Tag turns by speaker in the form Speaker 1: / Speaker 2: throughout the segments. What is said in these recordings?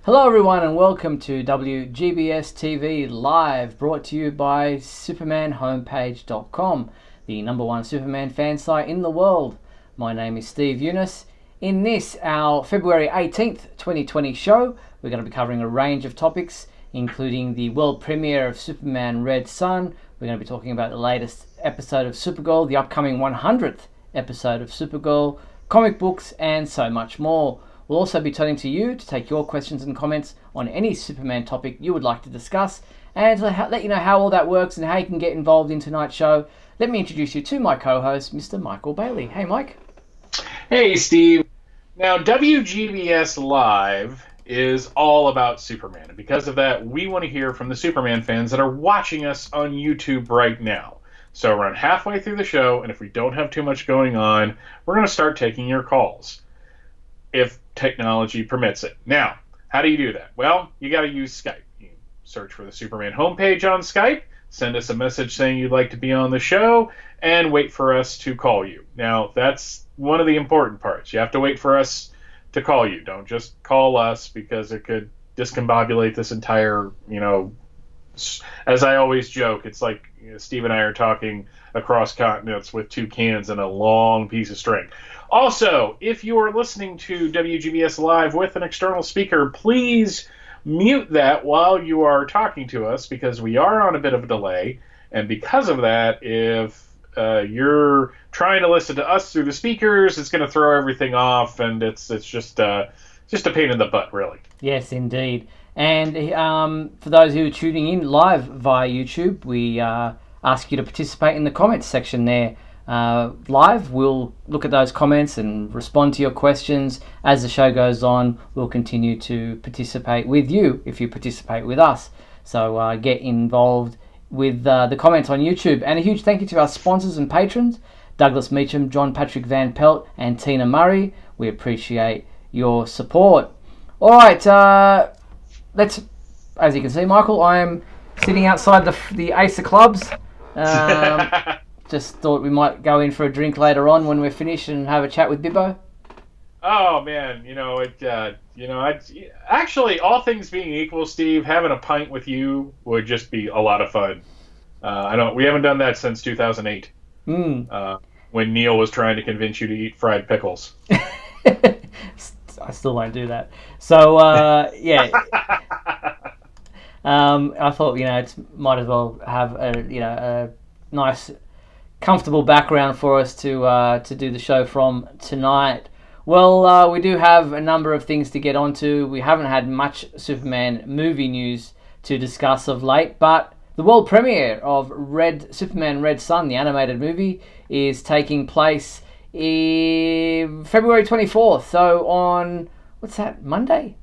Speaker 1: Hello everyone and welcome to WGBS TV Live, brought to you by SupermanHomepage.com, the number one Superman fan site in the world. My name is Steve Eunice. In this, our February 18th, 2020 show, we're going to be covering a range of topics, including the world premiere of Superman Red Son. We're going to be talking about the latest episode of Supergirl, the upcoming 100th episode of Supergirl, comic books, and so much more. We'll also be turning to you to take your questions and comments on any Superman topic you would like to discuss, and to let you know how all that works and how you can get involved in tonight's show. Let me introduce you to my co-host, Mr. Michael Bailey. Hey, Mike.
Speaker 2: Hey, Steve. Now, WGBS Live is all about Superman, and because of that, we want to hear from the Superman fans that are watching us on YouTube right now. So around halfway through the show, and if we don't have too much going on, we're going to start taking your calls, if technology permits it. Now, how do you do that? Well, you got to use Skype. You search for the Superman homepage on Skype, send us a message saying you'd like to be on the show, and wait for us to call you. Now, that's one of the important parts. You have to wait for us to call you. Don't just call us, because it could discombobulate this entire, as I always joke, it's like Steve and I are talking across continents with two cans and a long piece of string. Also, if you are listening to WGBS Live with an external speaker, please mute that while you are talking to us, because we are on a bit of a delay. And because of that, if you're trying to listen to us through the speakers, it's going to throw everything off, and it's just a pain in the butt, really.
Speaker 1: Yes, indeed. And for those who are tuning in live via YouTube, we ask you to participate in the comments section there. Live, we'll look at those comments and respond to your questions. As the show goes on, we'll continue to participate with you if you participate with us. So get involved with the comments on YouTube. And a huge thank you to our sponsors and patrons, Douglas Meacham, John Patrick Van Pelt, and Tina Murray. We appreciate your support. All right, let's, as you can see, Michael, I am sitting outside the Ace of Clubs. Just thought we might go in for a drink later on when we're finished and have a chat with Bibbo.
Speaker 2: Oh man, actually, all things being equal, Steve, having a pint with you would just be a lot of fun. We haven't done that since 2008, when Neil was trying to convince you to eat fried pickles.
Speaker 1: I still won't do that. So yeah, I thought it might as well have a nice, comfortable background for us to do the show from tonight. Well, we do have a number of things to get onto. We haven't had much Superman movie news to discuss of late, but the world premiere of Superman Red Son, the animated movie, is taking place February 24th. So on, what's that, Monday?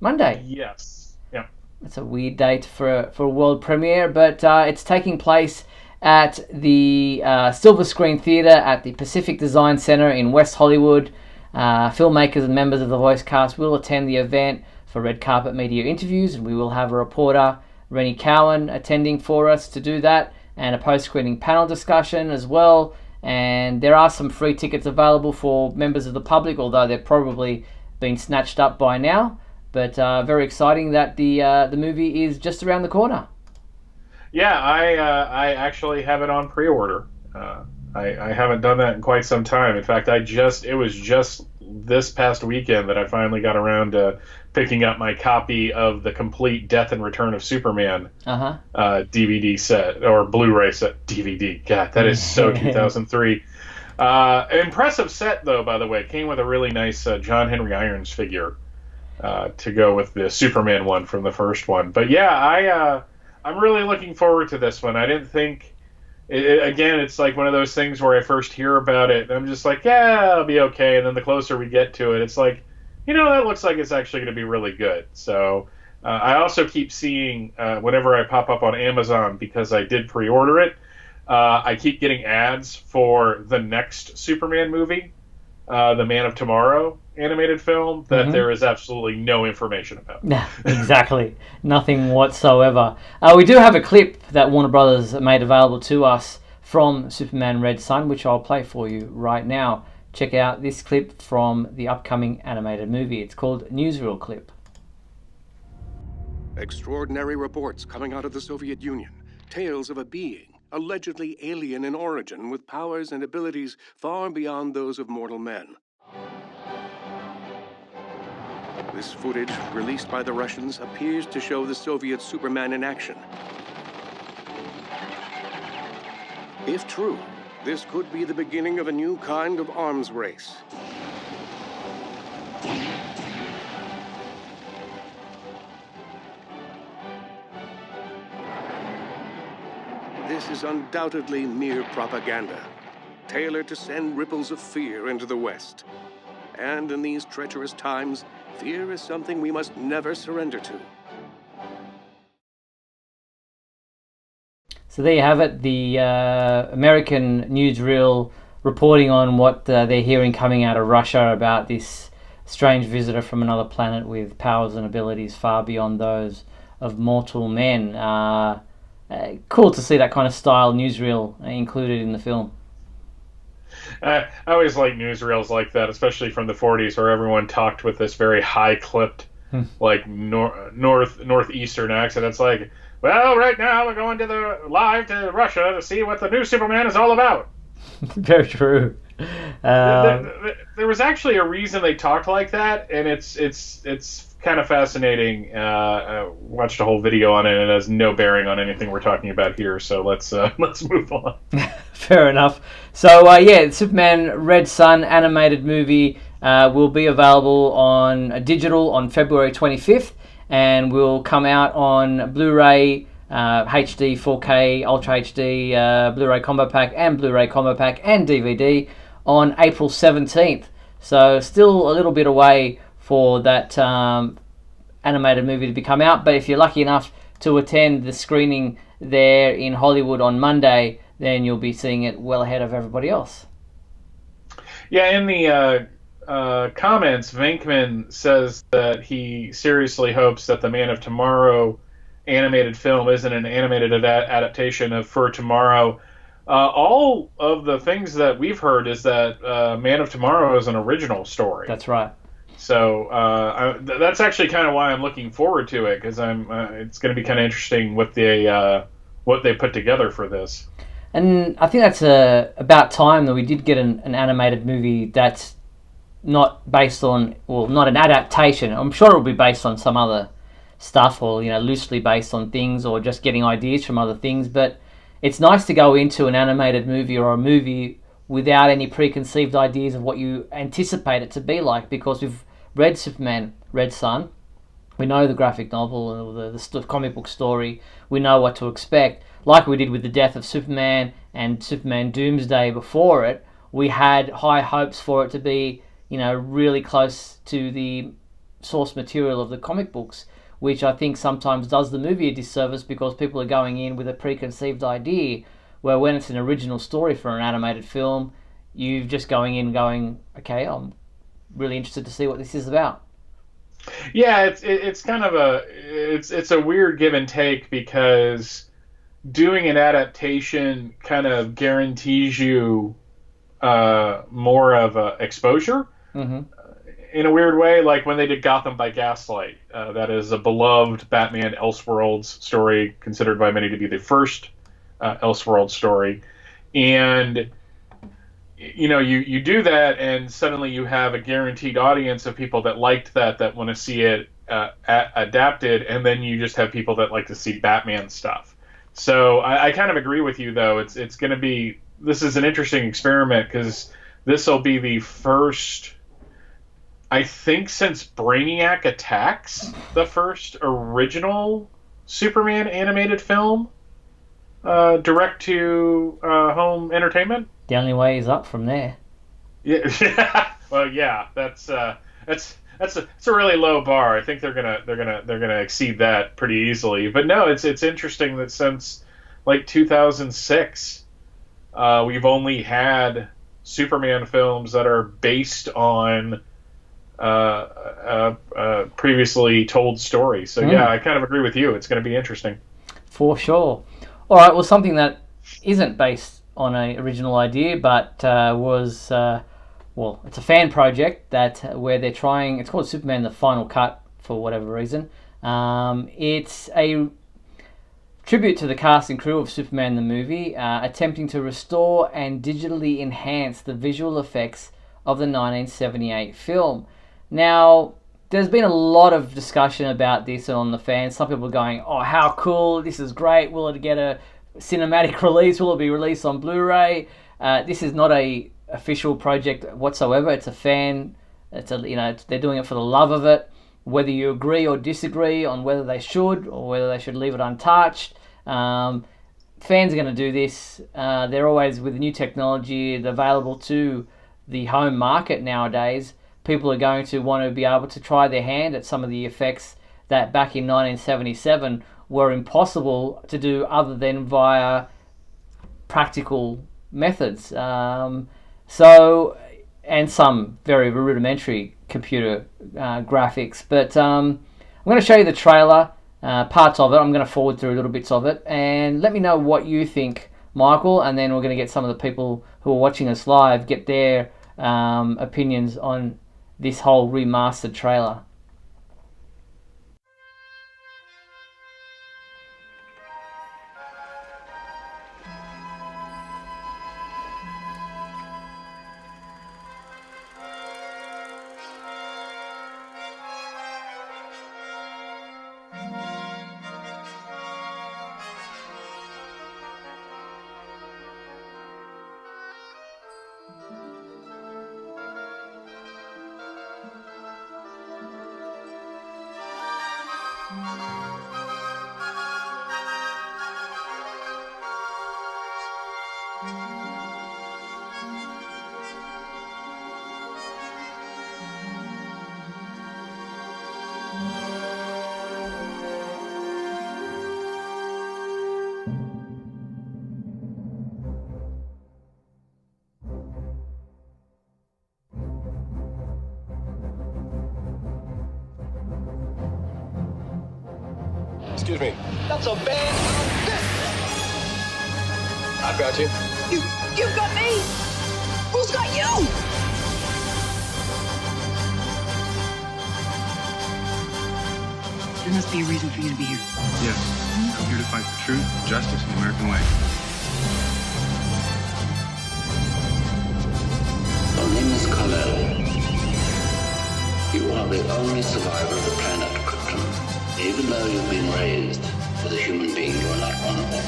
Speaker 2: Yes. Yeah.
Speaker 1: It's a weird date for a world premiere, but it's taking place at the Silver Screen Theatre at the Pacific Design Center in West Hollywood. Filmmakers and members of the voice cast will attend the event for red carpet media interviews, and we will have a reporter, Rennie Cowan, attending for us to do that, and a post-screening panel discussion as well. And there are some free tickets available for members of the public, although they've probably been snatched up by now. But very exciting that the movie is just around the corner.
Speaker 2: Yeah, I actually have it on pre-order. I haven't done that in quite some time. In fact, it was just this past weekend that I finally got around to picking up my copy of the complete Death and Return of Superman DVD set, or Blu-ray set. DVD. God, that is so 2003. Impressive set, though, by the way. It came with a really nice John Henry Irons figure to go with the Superman one from the first one. But yeah, I'm really looking forward to this one. I didn't think... Again, it's like one of those things where I first hear about it, and I'm just like, yeah, it'll be okay. And then the closer we get to it, it's like, that looks like it's actually going to be really good. So I also keep seeing, whenever I pop up on Amazon, because I did pre-order it, I keep getting ads for the next Superman movie, the Man of Tomorrow animated film, that there is absolutely no information about.
Speaker 1: Yeah, exactly. Nothing whatsoever. We do have a clip that Warner Brothers made available to us from Superman Red Son, which I'll play for you right now. Check out this clip from the upcoming animated movie. It's called Newsreel Clip.
Speaker 3: Extraordinary reports coming out of the Soviet Union. Tales of a being, allegedly alien in origin, with powers and abilities far beyond those of mortal men. This footage, released by the Russians, appears to show the Soviet Superman in action. If true, this could be the beginning of a new kind of arms race. This is undoubtedly mere propaganda, tailored to send ripples of fear into the West. And in these treacherous times, fear is something we must never surrender to.
Speaker 1: So there you have it, the American newsreel reporting on what they're hearing coming out of Russia about this strange visitor from another planet with powers and abilities far beyond those of mortal men. Cool to see that kind of style newsreel included in the film.
Speaker 2: I always like newsreels like that, especially from the 40s, where everyone talked with this very high-clipped, like northeastern accent. It's like, well, right now we're going live to Russia to see what the new Superman is all about.
Speaker 1: Very true.
Speaker 2: There was actually a reason they talked like that, and it's kind of fascinating. I watched a whole video on it, and it has no bearing on anything we're talking about here. So let's move on.
Speaker 1: Fair enough. So yeah, Superman Red Sun animated movie will be available on digital on February 25th, and will come out on Blu-ray, HD, 4K, Ultra HD, Blu-ray Combo Pack, and Blu-ray Combo Pack, and DVD on April 17th. So still a little bit away for that animated movie to come out, but if you're lucky enough to attend the screening there in Hollywood on Monday, then you'll be seeing it well ahead of everybody else.
Speaker 2: Yeah, in the comments, Venkman says that he seriously hopes that the Man of Tomorrow animated film isn't an animated adaptation of For Tomorrow. All of the things that we've heard is that Man of Tomorrow is an original story.
Speaker 1: That's right.
Speaker 2: So that's actually kind of why I'm looking forward to it, because it's going to be kind of interesting what they put together for this.
Speaker 1: And I think that's about time that we did get an animated movie that's not based on, well, not an adaptation. I'm sure it'll be based on some other stuff, or loosely based on things, or just getting ideas from other things. But it's nice to go into an animated movie or a movie without any preconceived ideas of what you anticipate it to be like, because we've read Superman Red Sun, we know the graphic novel or the comic book story, we know what to expect. Like we did with the death of Superman and Superman Doomsday before it, we had high hopes for it to be, really close to the source material of the comic books, which I think sometimes does the movie a disservice, because people are going in with a preconceived idea, where when it's an original story for an animated film, you're just going in going, okay, I'm really interested to see what this is about.
Speaker 2: Yeah, it's kind of it's a weird give and take, because doing an adaptation kind of guarantees you more of exposure. Mm-hmm. In a weird way, like when they did Gotham by Gaslight. That is a beloved Batman Elseworlds story, considered by many to be the first Elseworlds story. And you do that, and suddenly you have a guaranteed audience of people that liked that want to see it adapted, and then you just have people that like to see Batman stuff. So I kind of agree with you, though. It's going to be, this is an interesting experiment, because this will be the first, I think, since Brainiac Attacks, the first original Superman animated film, direct to home entertainment.
Speaker 1: The only way is up from there.
Speaker 2: Yeah. Well, yeah, that's a really low bar. I think they're gonna exceed that pretty easily. But no, it's interesting that since like 2006, we've only had Superman films that are based on previously told stories. So yeah, I kind of agree with you. It's going to be interesting.
Speaker 1: For sure. All right. Well, something that isn't based on an original idea, but was it's a fan project where they're trying. It's called Superman: The Final Cut for whatever reason. It's a tribute to the cast and crew of Superman the movie, attempting to restore and digitally enhance the visual effects of the 1978 film. Now, there's been a lot of discussion about this on the fans. Some people are going, oh, how cool, this is great, will it get a cinematic release, will it be released on Blu-ray? This is not a official project whatsoever. It's a fan, they're doing it for the love of it. Whether you agree or disagree on whether they should or whether they should leave it untouched, fans are going to do this. They're always, with new technology available to the home market nowadays, people are going to want to be able to try their hand at some of the effects that back in 1977 were impossible to do other than via practical methods. And some very rudimentary computer graphics. But I'm going to show you the trailer, parts of it. I'm going to forward through little bits of it, and let me know what you think, Michael, and then we're going to get some of the people who are watching us live, get their opinions on this whole remastered trailer.
Speaker 3: Excuse me.
Speaker 4: That's a bad.
Speaker 3: I've got you.
Speaker 4: You've got me. Who's got you?
Speaker 5: There must be a reason for you to be here.
Speaker 6: Yes, I'm here to fight for truth, justice, and the American way.
Speaker 7: Your name is Kal-El. You are the only survivor of the planet Krypton. Even though you've been raised as a human being, you are not one of them.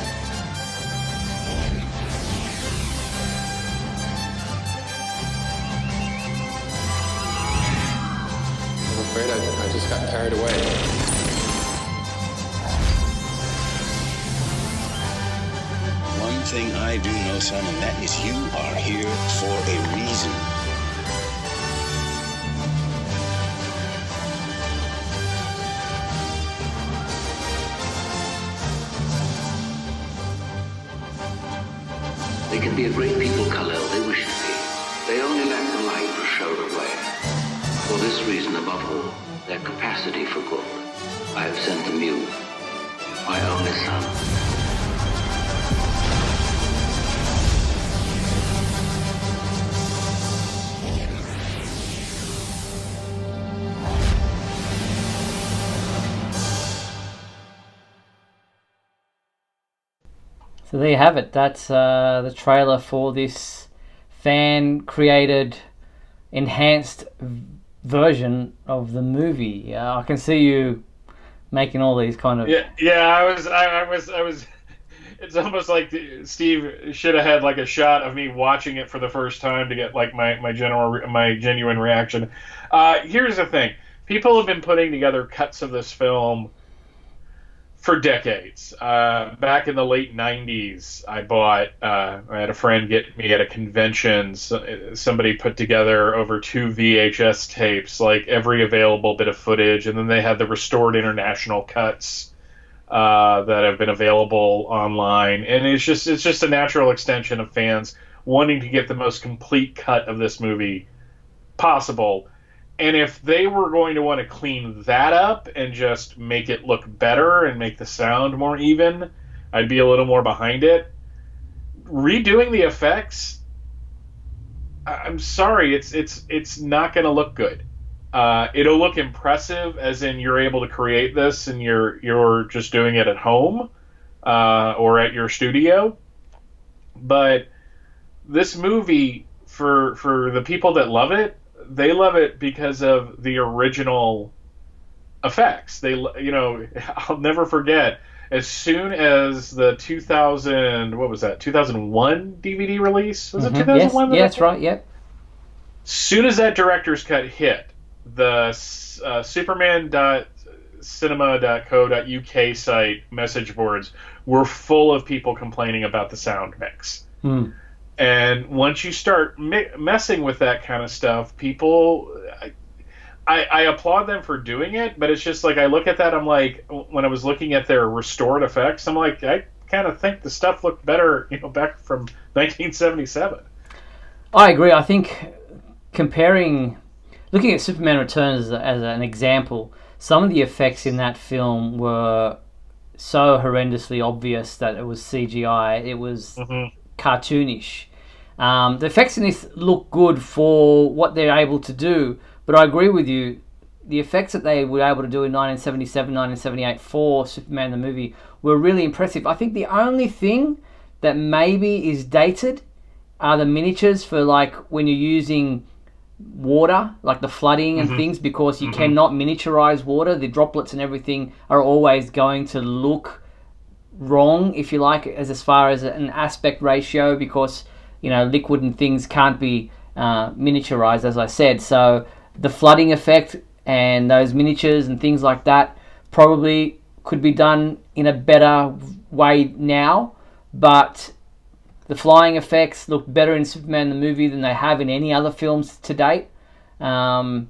Speaker 3: I'm afraid I just got carried away.
Speaker 7: One thing I do know, son, and that is you are here for a reason. They can be a great people, Kal-El. They wish to be. They only lack the light to show the way. For this reason, above all, their capacity for good, I have sent them you, my only son.
Speaker 1: So there you have it. That's the trailer for this fan-created, enhanced version of the movie. I can see you making all these kind of...
Speaker 2: Yeah. I was. It's almost like Steve should have had like a shot of me watching it for the first time to get like my genuine reaction. Here's the thing: people have been putting together cuts of this film for decades. Back in the late 90s, I had a friend get me at a convention. Somebody put together over 2 VHS tapes, like every available bit of footage, and then they had the restored international cuts that have been available online. And it's just a natural extension of fans wanting to get the most complete cut of this movie possible. And if they were going to want to clean that up and just make it look better and make the sound more even, I'd be a little more behind it. Redoing the effects, I'm sorry, it's not going to look good. It'll look impressive, as in you're able to create this and you're just doing it at home or at your studio. But this movie, for the people that love it, they love it because of the original effects. I'll never forget, as soon as the 2001 DVD release? Was it 2001?
Speaker 1: Yes, that's right, yep.
Speaker 2: Soon as that director's cut hit, the superman.cinema.co.uk site message boards were full of people complaining about the sound mix. And once you start messing with that kind of stuff, people... I applaud them for doing it, but it's just like, I look at that, I'm like, when I was looking at their restored effects, I'm like, I kind of think the stuff looked better, back from 1977.
Speaker 1: I agree. I think looking at Superman Returns as an example, some of the effects in that film were so horrendously obvious that it was CGI. It was cartoonish. The effects in this look good for what they're able to do, but I agree with you. The effects that they were able to do in 1977, 1978 for Superman the movie were really impressive. I think the only thing that maybe is dated are the miniatures for, like, when you're using water, like the flooding and things, because you cannot miniaturize water. The droplets and everything are always going to look wrong, if you like, as far as an aspect ratio, because, liquid and things can't be miniaturized, as I said. So the flooding effect and those miniatures and things like that probably could be done in a better way now, but the flying effects look better in Superman the movie than they have in any other films to date. I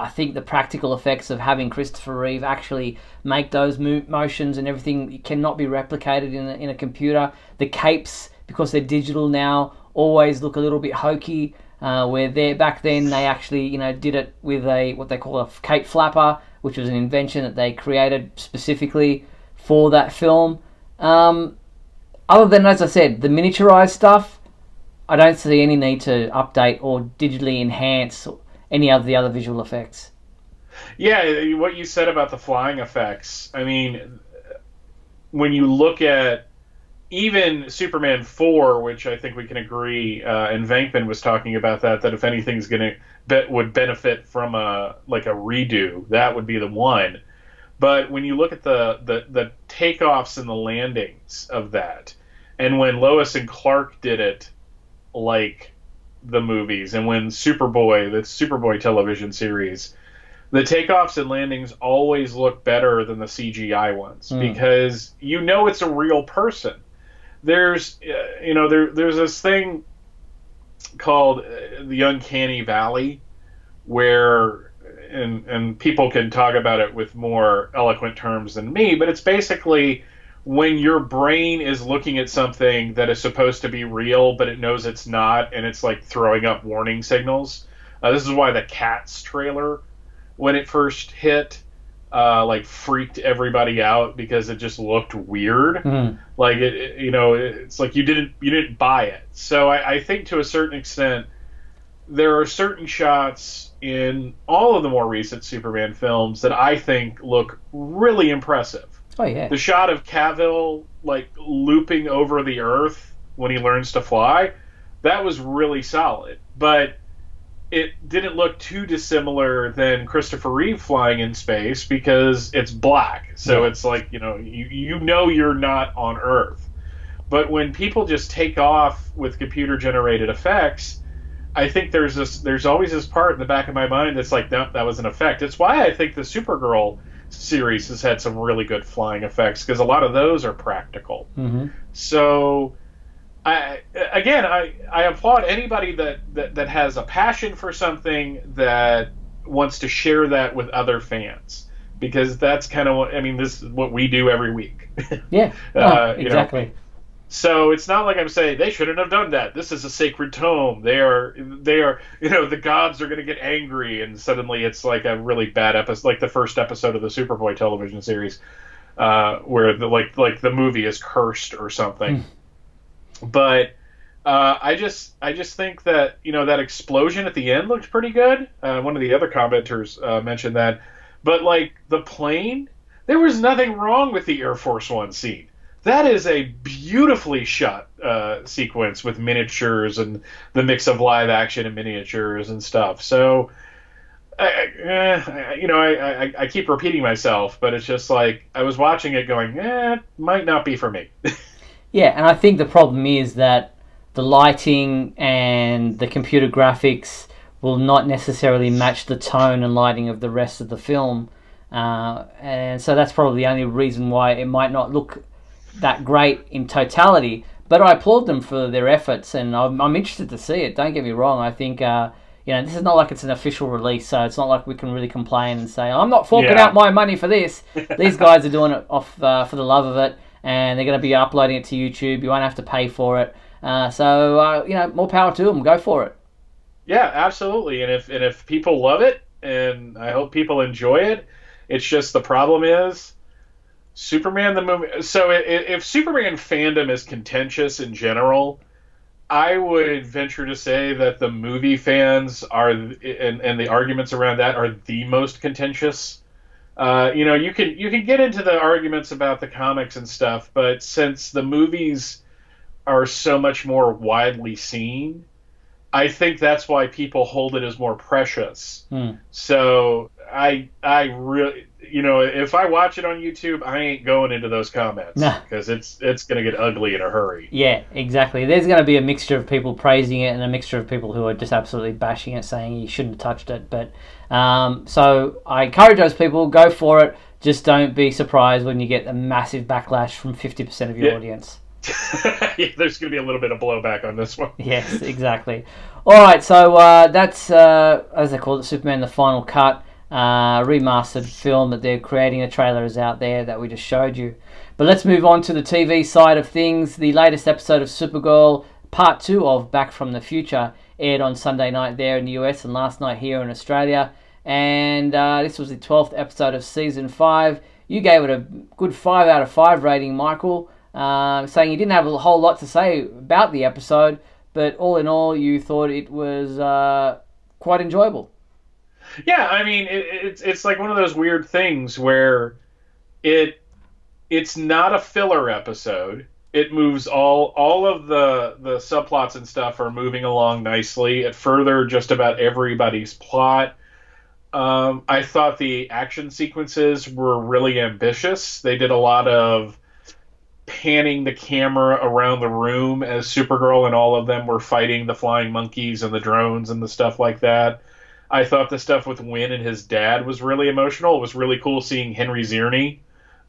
Speaker 1: think the practical effects of having Christopher Reeve actually make those motions and everything cannot be replicated in a computer. The capes, because they're digital now, always look a little bit hokey. Where back then they actually, did it with what they call a cape flapper, which was an invention that they created specifically for that film. Other than, as I said, the miniaturized stuff, I don't see any need to update or digitally enhance any of the other visual effects.
Speaker 2: Yeah, what you said about the flying effects, I mean, when you look at even Superman 4, which I think we can agree, and Venkman was talking about that if anything's would benefit from a redo, that would be the one. But when you look at the takeoffs and the landings of that, and when Lois and Clark did it like the movies, and when the Superboy television series, the takeoffs and landings always look better than the CGI ones, because it's a real person. There's there's this thing called the uncanny valley, where and people can talk about it with more eloquent terms than me, but it's basically when your brain is looking at something that is supposed to be real, but it knows it's not, and it's like throwing up warning signals. This is why the Cats trailer, when it first hit, freaked everybody out, because it just looked weird. Like it's like you didn't buy it. So I think to a certain extent, there are certain shots in all of the more recent Superman films that I think look really impressive.
Speaker 1: Oh yeah.
Speaker 2: The shot of Cavill looping over the Earth when he learns to fly, that was really solid. But it didn't look too dissimilar than Christopher Reeve flying in space, because it's black. So it's like, you're not on Earth. But when people just take off with computer-generated effects, I think there's always this part in the back of my mind that's like, no, that was an effect. It's why I think the Supergirl series has had some really good flying effects, because a lot of those are practical. So I applaud anybody that has a passion for something, that wants to share that with other fans, because that's kind of this is what we do every week.
Speaker 1: Yeah, exactly.
Speaker 2: So it's not like I'm saying they shouldn't have done that. This is a sacred tome. They are, the gods are going to get angry, and suddenly it's like a really bad episode, like the first episode of the Superboy television series, where the movie is cursed or something. But I just think that that explosion at the end looked pretty good. One of the other commenters mentioned that, but like the plane, there was nothing wrong with the Air Force One scene. That is a beautifully shot sequence with miniatures and the mix of live action and miniatures and stuff. So, I keep repeating myself, but it's just like I was watching it going, might not be for me.
Speaker 1: Yeah, and I think the problem is that the lighting and the computer graphics will not necessarily match the tone and lighting of the rest of the film. And so that's probably the only reason why it might not look that great in totality. But I applaud them for their efforts, and I'm interested to see it. Don't get me wrong. I think this is not like it's an official release, so it's not like we can really complain and say, I'm not forking out my money for this. These guys are doing it off for the love of it, and they're going to be uploading it to YouTube. You won't have to pay for it. So more power to them. Go for it.
Speaker 2: Yeah, absolutely. And if people love it, and I hope people enjoy it, it's just the problem is Superman the movie. So if Superman fandom is contentious in general, I would venture to say that the movie fans are, and the arguments around that are the most contentious. You can get into the arguments about the comics and stuff, but since the movies are so much more widely seen, I think that's why people hold it as more precious. So I really, if I watch it on YouTube, I ain't going into those comments because it's going to get ugly in a hurry.
Speaker 1: Yeah, exactly. There's going to be a mixture of people praising it and a mixture of people who are just absolutely bashing it, saying you shouldn't have touched it. But so I encourage those people, go for it. Just don't be surprised when you get a massive backlash from 50% of your audience.
Speaker 2: Yeah, there's going to be a little bit of blowback on this one.
Speaker 1: Yes, exactly. All right, so that's, as they call it, Superman the Final Cut, remastered film that they're creating. A trailer is out there that we just showed you. But let's move on to the TV side of things. The latest episode of Supergirl, Part 2 of Back from the Future, aired on Sunday night there in the US and last night here in Australia. And this was the 12th episode of Season 5. You gave it a good 5 out of 5 rating, Michael. Saying you didn't have a whole lot to say about the episode, but all in all, you thought it was quite enjoyable.
Speaker 2: Yeah, I mean, it's like one of those weird things where it's not a filler episode. It moves all of the subplots and stuff are moving along nicely. It furthered just about everybody's plot. I thought the action sequences were really ambitious. They did a lot of panning the camera around the room as Supergirl and all of them were fighting the flying monkeys and the drones and the stuff like that. I thought the stuff with Winn and his dad was really emotional. It was really cool seeing Henry Zierney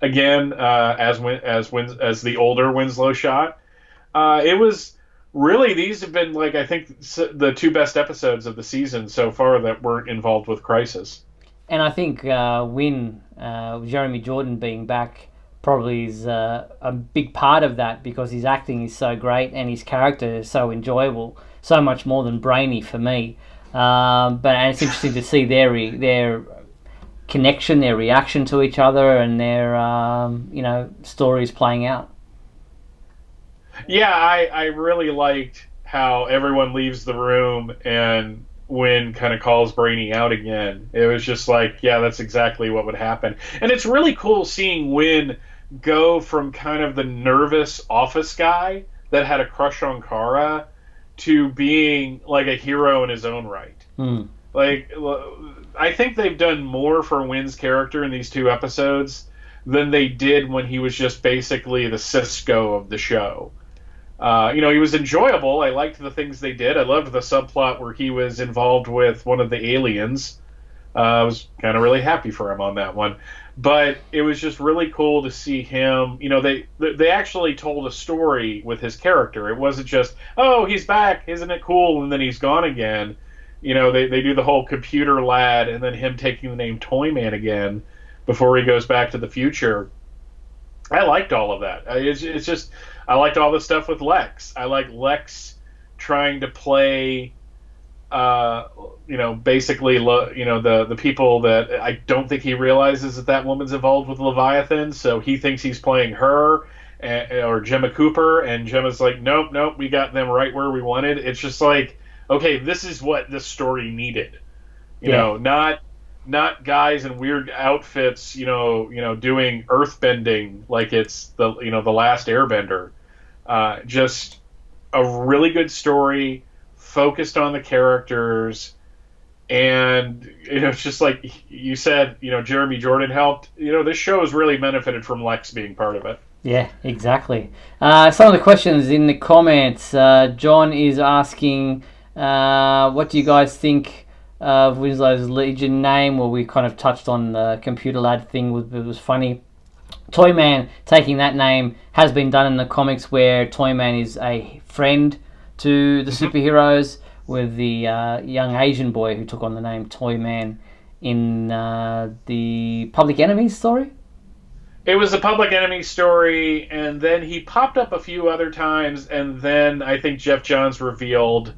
Speaker 2: again as the older Winslow shot. It was really, these have been, like, I think the two best episodes of the season so far that weren't involved with Crisis.
Speaker 1: And I think Winn, Jeremy Jordan being back, probably is a big part of that because his acting is so great and his character is so enjoyable, so much more than Brainy for me. And it's interesting to see their connection, their reaction to each other, and their stories playing out.
Speaker 2: Yeah, I really liked how everyone leaves the room and Winn kind of calls Brainy out again. It was just like, yeah, that's exactly what would happen. And it's really cool seeing Winn go from kind of the nervous office guy that had a crush on Kara to being like a hero in his own right. Like, I think they've done more for Winn's character in these two episodes than they did when he was just basically the Cisco of the show. He was enjoyable. I liked the things they did. I loved the subplot where he was involved with one of the aliens. I was kind of really happy for him on that one. But it was just really cool to see him. They actually told a story with his character. It wasn't just, oh, he's back, isn't it cool, and then he's gone again. They do the whole computer lad and then him taking the name Toyman again before he goes back to the future. I liked all of that. It's just, I liked all the stuff with Lex. I like Lex trying to play, basically, the people that I don't think he realizes that woman's involved with Leviathan. So he thinks he's playing her, or Gemma Cooper, and Gemma's like, nope, we got them right where we wanted. It's just like, okay, this is what this story needed. You know, not guys in weird outfits, doing earthbending like it's the last Airbender. Just a really good story, focused on the characters, and it's just like you said, Jeremy Jordan helped. This show has really benefited from Lex being part of it.
Speaker 1: Yeah, exactly. Some of the questions in the comments. John is asking, what do you guys think of Winslow's Legion name? Well, we kind of touched on the computer lad thing. It was funny. Toyman taking that name has been done in the comics, where Toyman is a friend to the superheroes, with the young Asian boy who took on the name Toyman in the Public Enemies story.
Speaker 2: It was a Public Enemy story, and then he popped up a few other times, and then I think Jeff Johns revealed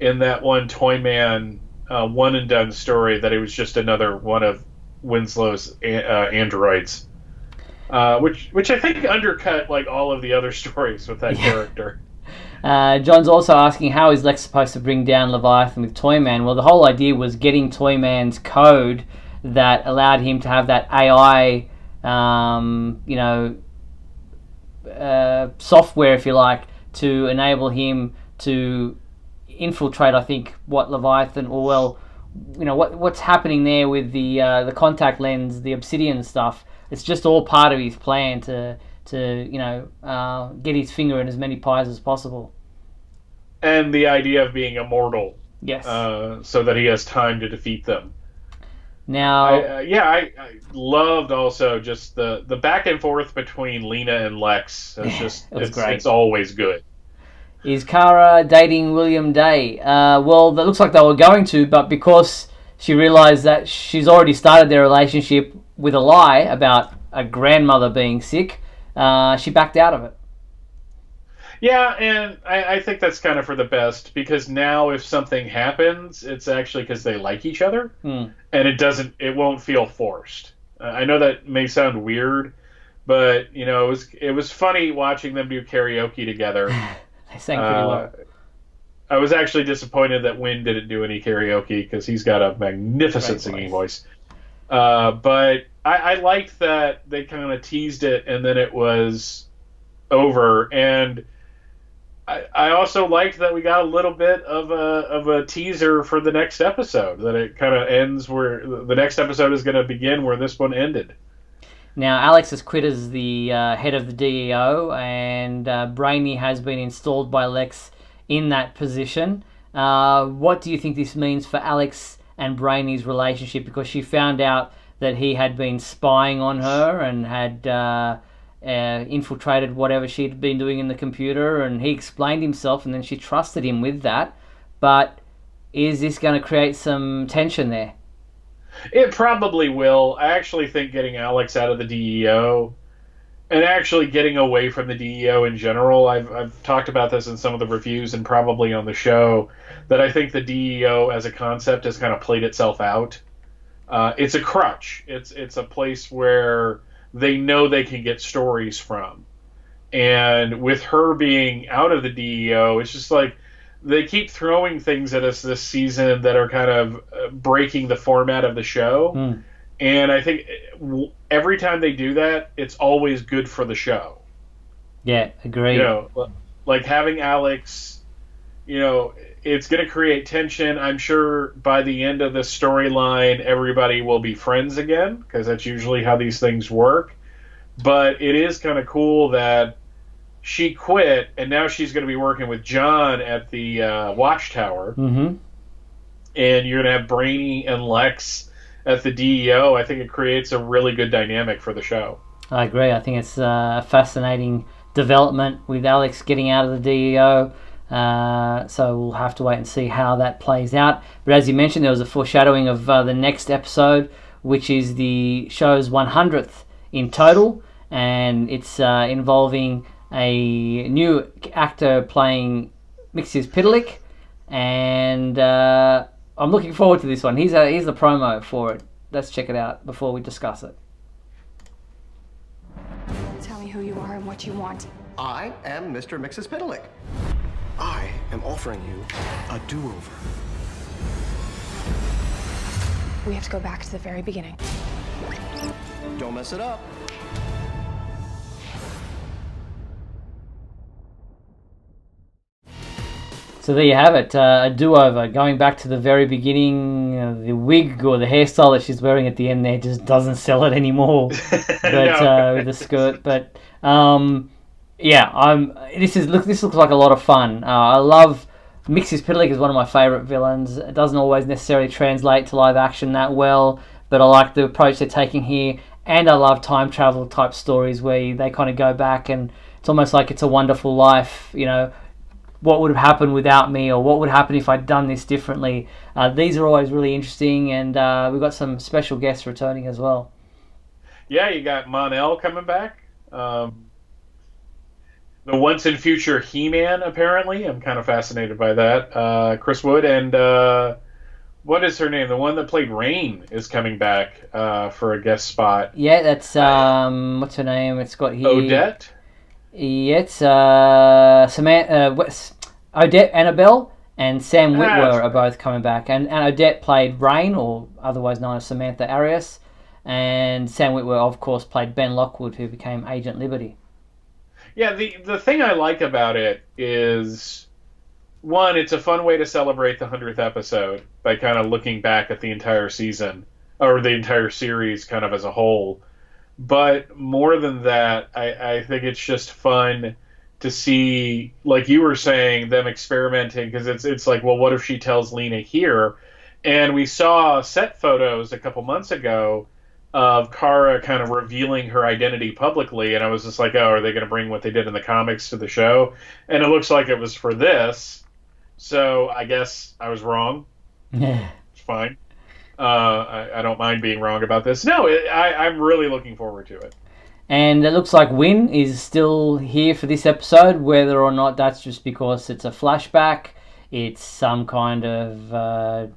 Speaker 2: in that one Toyman one and done story that it was just another one of Winslow's androids, which I think undercut like all of the other stories with that character.
Speaker 1: John's also asking, how is Lex supposed to bring down Leviathan with Toyman? Well, the whole idea was getting Toyman's code that allowed him to have that AI software, if you like, to enable him to infiltrate, I think, what Leviathan, or what's happening there with the contact lens, the obsidian stuff. It's just all part of his plan to get his finger in as many pies as possible.
Speaker 2: And the idea of being immortal,
Speaker 1: yes,
Speaker 2: so that he has time to defeat them.
Speaker 1: Now,
Speaker 2: I loved also just the back and forth between Lena and Lex. It's great. It's always good.
Speaker 1: Is Kara dating William Day? Well, that looks like they were going to, but because she realized that she's already started their relationship with a lie about a grandmother being sick, she backed out of it.
Speaker 2: Yeah, and I think that's kind of for the best, because now if something happens, it's actually because they like each other, and it won't feel forced. I know that may sound weird, but it was funny watching them do karaoke together.
Speaker 1: They sang pretty well.
Speaker 2: I was actually disappointed that Wynn didn't do any karaoke, because he's got a magnificent singing voice. But I liked that they kind of teased it and then it was over, and I also liked that we got a little bit of a teaser for the next episode, that it kind of ends where the next episode is going to begin where this one ended.
Speaker 1: Now, Alex has quit as the head of the DEO, and Brainy has been installed by Lex in that position. What do you think this means for Alex and Brainy's relationship? Because she found out that he had been spying on her and had infiltrated whatever she'd been doing in the computer, and he explained himself, and then she trusted him with that. But is this going to create some tension there?
Speaker 2: It probably will. I actually think getting Alex out of the DEO, and actually getting away from the DEO in general, I've talked about this in some of the reviews and probably on the show, that I think the DEO as a concept has kind of played itself out. It's a crutch. It's a place where they know they can get stories from. And with her being out of the DEO, it's just like they keep throwing things at us this season that are kind of breaking the format of the show. And I think every time they do that, it's always good for the show.
Speaker 1: Yeah, agree.
Speaker 2: Like having Alex, it's going to create tension. I'm sure by the end of the storyline, everybody will be friends again, because that's usually how these things work. But it is kind of cool that she quit, and now she's going to be working with John at the Watchtower. Mm-hmm. And you're going to have Brainy and Lex at the DEO. I think it creates a really good dynamic for the show.
Speaker 1: I agree. I think it's a fascinating development with Alex getting out of the DEO. So we'll have to wait and see how that plays out. But as you mentioned, there was a foreshadowing of the next episode, which is the show's 100th in total, and it's involving a new actor playing Mxyzptlk, and I'm looking forward to this one. Here's the promo for it. Let's check it out before we discuss it.
Speaker 5: Tell me
Speaker 4: me who you are and what you want.
Speaker 5: I am Mr. Mixes Pitalik. I am offering you a do-over.
Speaker 4: We have to go back to the very beginning.
Speaker 5: Don't mess it up.
Speaker 1: So there you have it, a do-over, going back to the very beginning. The wig or the hairstyle that she's wearing at the end there just doesn't sell it anymore. But
Speaker 2: No.
Speaker 1: with the skirt, but yeah, this looks like a lot of fun. I love Mixis Pitalik is one of my favourite villains. It doesn't always necessarily translate to live action that well, but I like the approach they're taking here, and I love time travel type stories where they kind of go back and it's almost like It's a Wonderful Life, you know. What would have happened without me, or what would happen if I'd done this differently? These are always really interesting, and we've got some special guests returning as well.
Speaker 2: Yeah, you got Mon-El coming back. The once and future He-Man, apparently. I'm kind of fascinated by that. Chris Wood and what is her name? The one that played Rain is coming back for a guest spot.
Speaker 1: Yeah, that's what's her name? It's got here.
Speaker 2: Odette?
Speaker 1: Yeah, it's Samantha, Odette Annabelle and Sam Witwer are both coming back. And Odette played Rain, or otherwise known as Samantha Arias. And Sam Witwer, of course, played Ben Lockwood, who became Agent Liberty.
Speaker 2: Yeah, the thing I like about it is, one, it's a fun way to celebrate the 100th episode by kind of looking back at the entire season, or the entire series kind of as a whole. But more than that, I think it's just fun to see, like you were saying, them experimenting, because it's like, well, what if she tells Lena here? And we saw set photos a couple months ago of Kara kind of revealing her identity publicly, and I was just like, oh, are they going to bring what they did in the comics to the show? And it looks like it was for this, so I guess I was wrong.
Speaker 1: Yeah.
Speaker 2: It's fine. I don't mind being wrong about this. No, I'm really looking forward to it.
Speaker 1: And it looks like Wynn is still here for this episode, whether or not that's just because it's a flashback, it's some kind of, I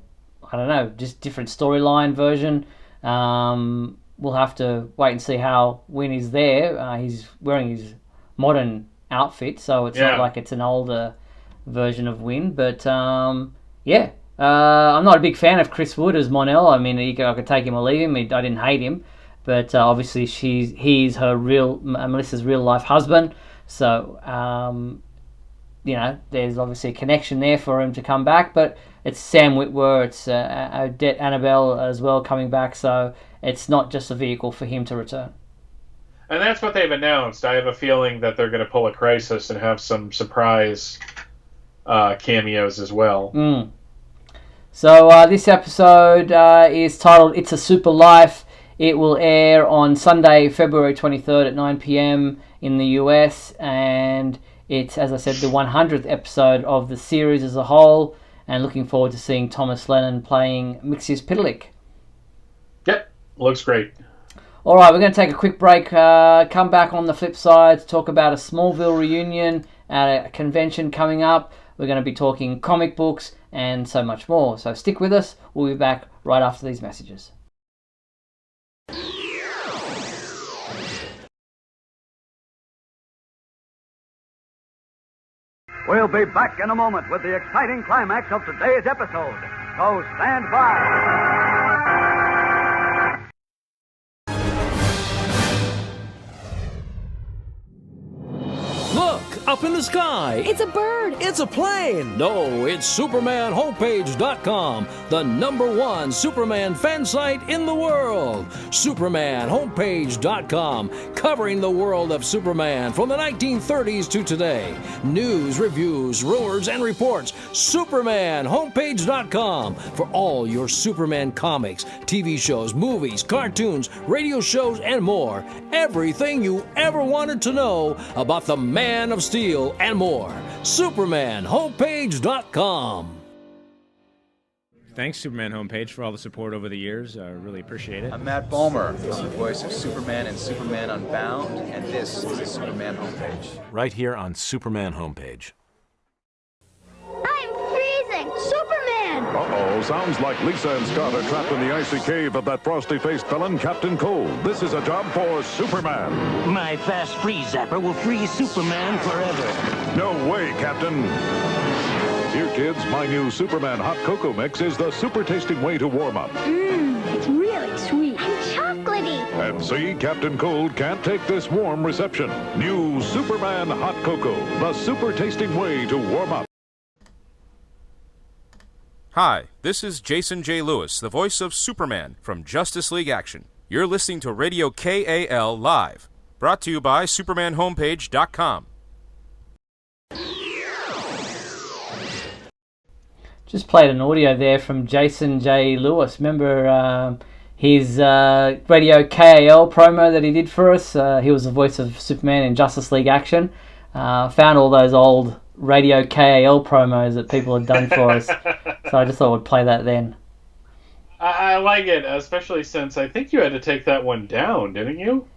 Speaker 1: don't know, just different storyline version. We'll have to wait and see how Wynn is there. He's wearing his modern outfit, so it's not like it's an older version of Wynn. But, yeah. I'm not a big fan of Chris Wood as Mon-El. I mean, I could take him or leave him. I didn't hate him. But obviously he's her Melissa's real life husband. So, you know, there's obviously a connection there for him to come back. But it's Sam Witwer, it's Odette Annabelle as well coming back. So it's not just a vehicle for him to return.
Speaker 2: And that's what they've announced. I have a feeling that they're going to pull a Crisis and have some surprise cameos as well.
Speaker 1: Mm. So this episode is titled It's a Super Life. It will air on Sunday, February 23rd at 9 p.m. in the US. And it's, as I said, the 100th episode of the series as a whole. And looking forward to seeing Thomas Lennon playing Mixis Pitalik.
Speaker 2: Yep, looks great.
Speaker 1: All right, we're going to take a quick break. Come back on the flip side to talk about a Smallville reunion at a convention coming up. We're going to be talking comic books and so much more. So stick with us. We'll be back right after these messages.
Speaker 8: We'll be back in a moment with the exciting climax of today's episode. So stand by.
Speaker 9: Look, up in the sky.
Speaker 10: It's a bird.
Speaker 9: It's a plane. No, it's SupermanHomepage.com, the #1 Superman fan site in the world. SupermanHomepage.com, covering the world of Superman from the 1930s to today. News, reviews, rumors, and reports. SupermanHomepage.com for all your Superman comics, TV shows, movies, cartoons, radio shows, and more. Everything you ever wanted to know about the Man of Steel and more. SupermanHomepage.com.
Speaker 11: Thanks, Superman Homepage, for all the support over the years. I really appreciate it.
Speaker 12: I'm Matt Balmer. I'm the voice of Superman in Superman Unbound, and this is the Superman Homepage.
Speaker 13: Right here on Superman Homepage.
Speaker 14: I'm freezing! Superman!
Speaker 15: Uh-oh,
Speaker 10: now sounds like Lisa and Scott are trapped in the icy cave of that frosty-faced villain, Captain Cold. This is a job for Superman.
Speaker 13: My fast freeze zapper will freeze Superman forever.
Speaker 10: No way, Captain. Here, kids, my new Superman hot cocoa mix is the super tasting way to warm up.
Speaker 4: It's really sweet and chocolatey.
Speaker 10: And see, Captain Cold can't take this warm reception. New Superman hot cocoa, the super tasting way to warm up.
Speaker 14: Hi, this is Jason J. Lewis, the voice of Superman from Justice League Action. You're listening to Radio KAL Live, brought to you by SupermanHomepage.com.
Speaker 1: Just played an audio there from Jason J. Lewis. Remember his Radio KAL promo that he did for us? He was the voice of Superman in Justice League Action. Found all those old Radio KAL promos that people had done for us. So I just thought I'd play that then.
Speaker 2: I like it, especially since I think you had to take that one down, didn't you?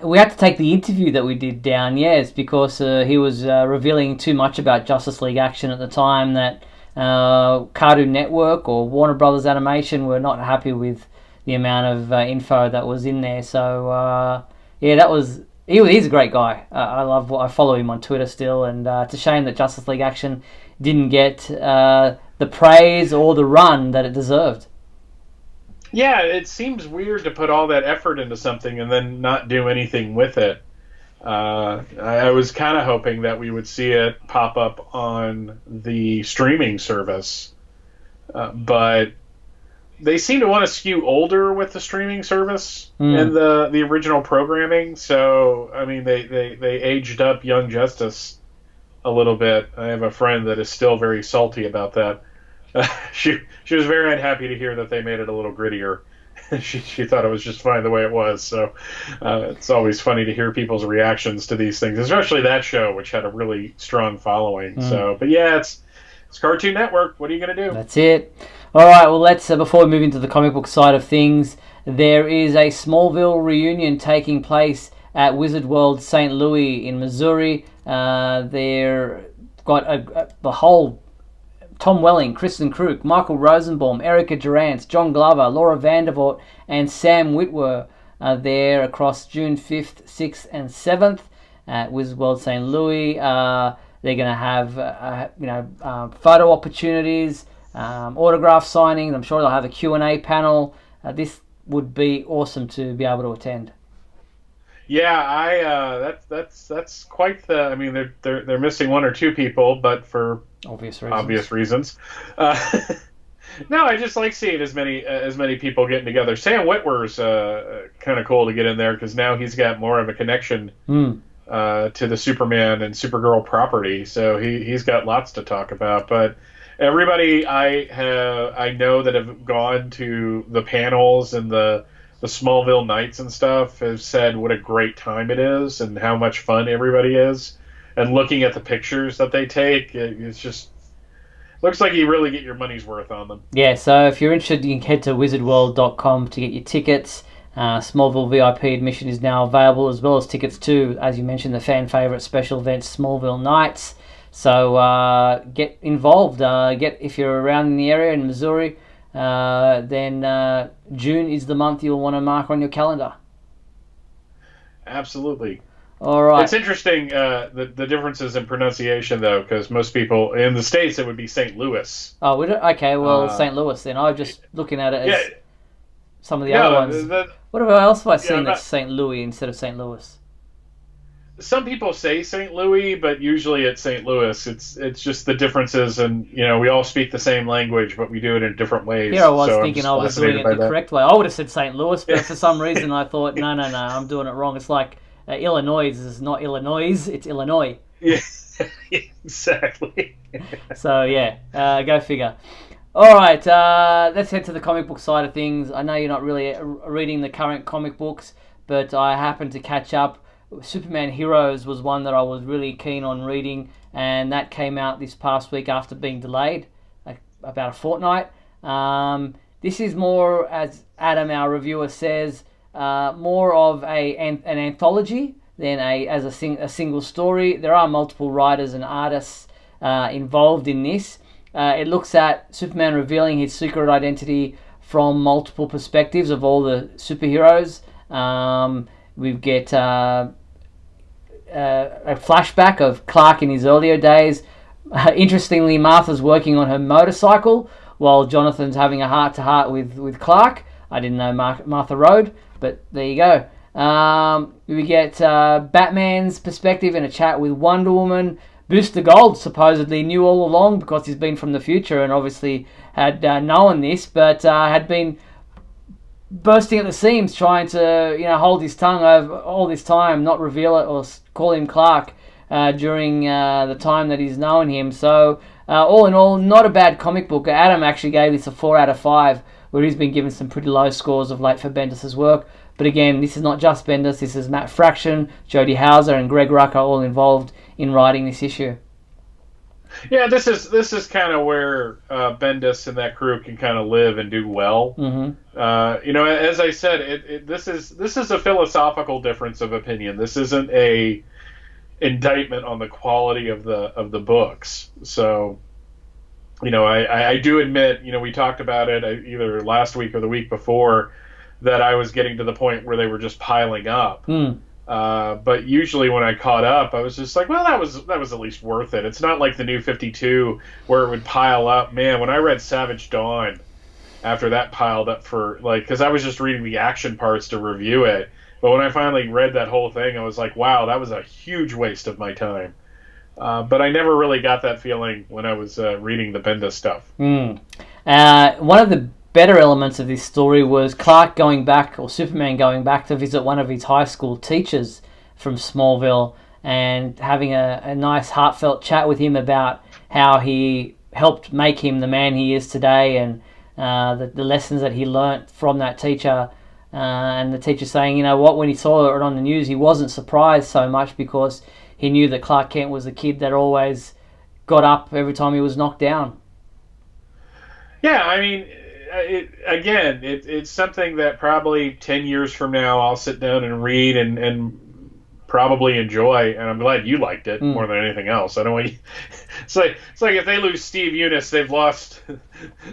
Speaker 1: We had to take the interview that we did down, yes, because he was revealing too much about Justice League Action at the time that Cartoon Network or Warner Brothers Animation were not happy with the amount of info that was in there. So yeah, that was he's a great guy. I follow him on Twitter still, and it's a shame that Justice League Action didn't get the praise or the run that it deserved.
Speaker 2: Yeah, it seems weird to put all that effort into something and then not do anything with it. I was kind of hoping that we would see it pop up on the streaming service, but they seem to want to skew older with the streaming service and the original programming. So, I mean, they aged up Young Justice a little bit. I have a friend that is still very salty about that. She was very unhappy to hear that they made it a little grittier. She thought it was just fine the way it was. So it's always funny to hear people's reactions to these things, especially that show, which had a really strong following. So, but yeah, it's Cartoon Network. What are you going to do?
Speaker 1: That's it. All right, well, let's before we move into the comic book side of things, there is a Smallville reunion taking place at Wizard World St. Louis in Missouri. They're got the whole Tom Welling, Kristen Kruk, Michael Rosenbaum, Erica Durant, John Glover, Laura Vandervoort, and Sam Witwer are there across June 5th, 6th, and 7th at Wizard World St. Louis. They're going to have photo opportunities, autograph signings. I'm sure they'll have a Q&A panel. This would be awesome to be able to attend.
Speaker 2: Yeah, that's quite the. I mean, they're missing one or two people, but for obvious reasons. No, I just like seeing as many people getting together. Sam Witwer's kind of cool to get in there because now he's got more of a connection to the Superman and Supergirl property, so he's got lots to talk about. But everybody I know that have gone to the panels and the Smallville nights and stuff have said what a great time it is and how much fun everybody is. And looking at the pictures that they take, it's just looks like you really get your money's worth on them.
Speaker 1: Yeah, so if you're interested, you can head to wizardworld.com to get your tickets. Smallville VIP admission is now available, as well as tickets to, as you mentioned, the fan favourite special events, Smallville Nights. So get involved. If you're around in the area in Missouri, then June is the month you'll want to mark on your calendar.
Speaker 2: Absolutely.
Speaker 1: All right.
Speaker 2: It's interesting the differences in pronunciation, though, because most people in the States it would be St. Louis.
Speaker 1: Oh, would it? Okay, well, St. Louis then. I'm just looking at it as some of the other ones. What else have I seen that's St. Louis instead of St. Louis?
Speaker 2: Some people say St. Louis, but usually it's St. Louis. It's just the differences, and we all speak the same language, but we do it in different ways.
Speaker 1: Here I was thinking I was doing it the correct way. I would have said St. Louis, but for some reason I thought, no, I'm doing it wrong. It's like Illinois is not Illinois, it's Illinois.
Speaker 2: Yeah, exactly.
Speaker 1: So yeah, go figure. All right, let's head to the comic book side of things. I know you're not really reading the current comic books, but I happened to catch up. Superman Heroes was one that I was really keen on reading, and that came out this past week after being delayed about a fortnight. This is more, as Adam, our reviewer, says, more of an anthology than a single story. There are multiple writers and artists involved in this, It looks at Superman revealing his secret identity from multiple perspectives of all the superheroes. We get a flashback of Clark in his earlier days. Interestingly, Martha's working on her motorcycle while Jonathan's having a heart-to-heart with Clark. I didn't know Martha rode, but there you go. We get Batman's perspective in a chat with Wonder Woman. Booster Gold supposedly knew all along because he's been from the future and obviously had known this, but had been bursting at the seams, trying to hold his tongue over all this time, not reveal it or call him Clark during the time that he's known him. So all in all, not a bad comic book. Adam actually gave this a 4 out of 5, where he's been given some pretty low scores of late for Bendis' work. But again, this is not just Bendis, this is Matt Fraction, Jody Hauser, and Greg Rucka all involved in writing this issue.
Speaker 2: Yeah, this is kind of where Bendis and that crew can kind of live and do well.
Speaker 1: Mm-hmm.
Speaker 2: As I said, this is a philosophical difference of opinion. This isn't a indictment on the quality of the books. So, I do admit, we talked about it either last week or the week before, that I was getting to the point where they were just piling up. But usually when I caught up, I was just like, well, that was at least worth it. It's not like the New 52 where it would pile up. Man, when I read Savage Dawn, after that piled up because I was just reading the action parts to review it. But when I finally read that whole thing, I was like, wow, that was a huge waste of my time. But I never really got that feeling when I was reading the Bendis stuff.
Speaker 1: One of the better elements of this story was Clark going back, or Superman going back to visit one of his high school teachers from Smallville and having a nice heartfelt chat with him about how he helped make him the man he is today, and the lessons that he learnt from that teacher. And the teacher saying, when he saw it on the news, he wasn't surprised so much because he knew that Clark Kent was the kid that always got up every time he was knocked down.
Speaker 2: Yeah, I mean, it's something that probably 10 years from now I'll sit down and read and probably enjoy, and I'm glad you liked it more than anything else. I don't want you, it's like if they lose Steve Eunice, they've lost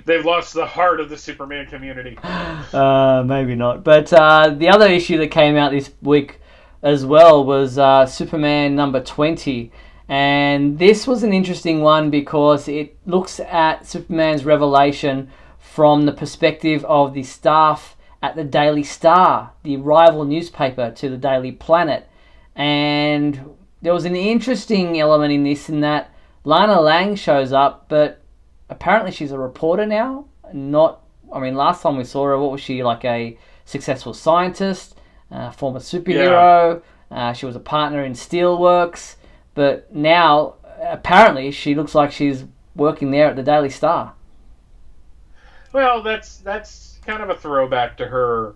Speaker 2: the heart of the Superman community.
Speaker 1: Maybe not. But the other issue that came out this week as well was Superman number 20. And this was an interesting one because it looks at Superman's revelation from the perspective of the staff at the Daily Star, the rival newspaper to the Daily Planet. And there was an interesting element in this in that Lana Lang shows up, but apparently she's a reporter now. Last time we saw her, what was she, like a successful scientist, former superhero? Yeah. She was a partner in Steelworks. But now, apparently, she looks like she's working there at the Daily Star.
Speaker 2: Well, that's kind of a throwback to her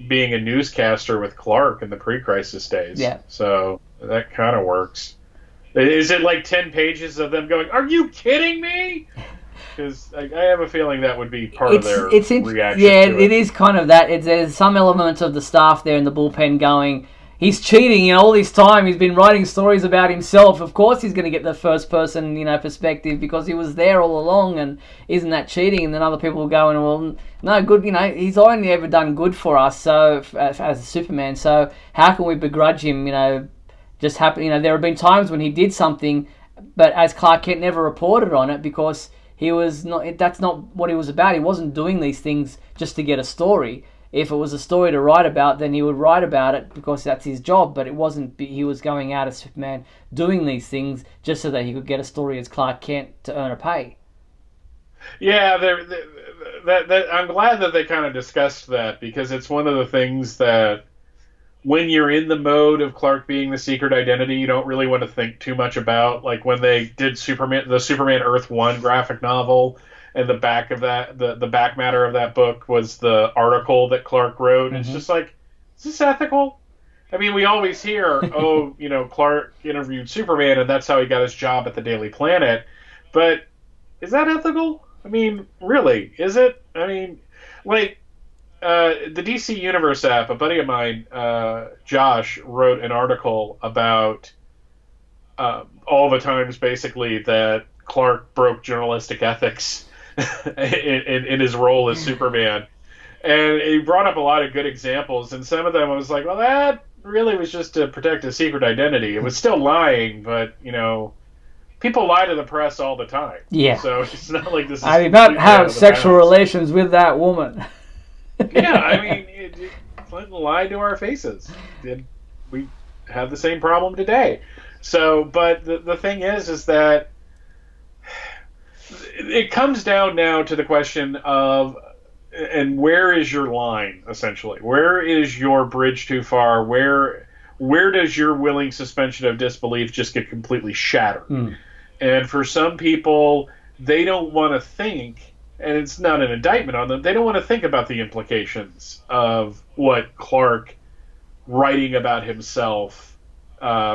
Speaker 2: being a newscaster with Clark in the pre-crisis days.
Speaker 1: Yeah.
Speaker 2: So that kind of works. Is it like 10 pages of them going, "Are you kidding me?" Because I have a feeling that would be part of their reaction.
Speaker 1: Yeah, it is kind of that. There's some elements of the staff there in the bullpen going, he's cheating, all this time he's been writing stories about himself. Of course he's going to get the first person, perspective because he was there all along, and isn't that cheating? And then other people going, well, no, good, he's only ever done good for us, so as a Superman, so how can we begrudge him, just happen, there have been times when he did something, but as Clark Kent never reported on it because he was not, that's not what he was about. He wasn't doing these things just to get a story. If it was a story to write about, then he would write about it because that's his job. But it wasn't. He was going out as Superman doing these things just so that he could get a story as Clark Kent to earn a pay.
Speaker 2: Yeah, I'm glad that they kind of discussed that because it's one of the things that when you're in the mode of Clark being the secret identity, you don't really want to think too much about. Like when they did the Superman Earth 1 graphic novel. And the back of that, the back matter of that book was the article that Clark wrote. Mm-hmm. It's just like, is this ethical? I mean, we always hear, Clark interviewed Superman and that's how he got his job at the Daily Planet. But is that ethical? I mean, really, is it? I mean, like, the DC Universe app, a buddy of mine, Josh, wrote an article about all the times basically that Clark broke journalistic ethics in his role as Superman. And he brought up a lot of good examples, and some of them I was like, well, that really was just to protect his secret identity. It was still lying, but, people lie to the press all the time.
Speaker 1: Yeah.
Speaker 2: So it's not like this is...
Speaker 1: I did not have sexual relations with that woman.
Speaker 2: Yeah, Clinton lied to our faces. We have the same problem today. So, but the thing is that it comes down now to the question of, and where is your line, essentially? Where is your bridge too far? Where does your willing suspension of disbelief just get completely shattered? And for some people, they don't want to think, and it's not an indictment on them, they don't want to think about the implications of what Clark writing about himself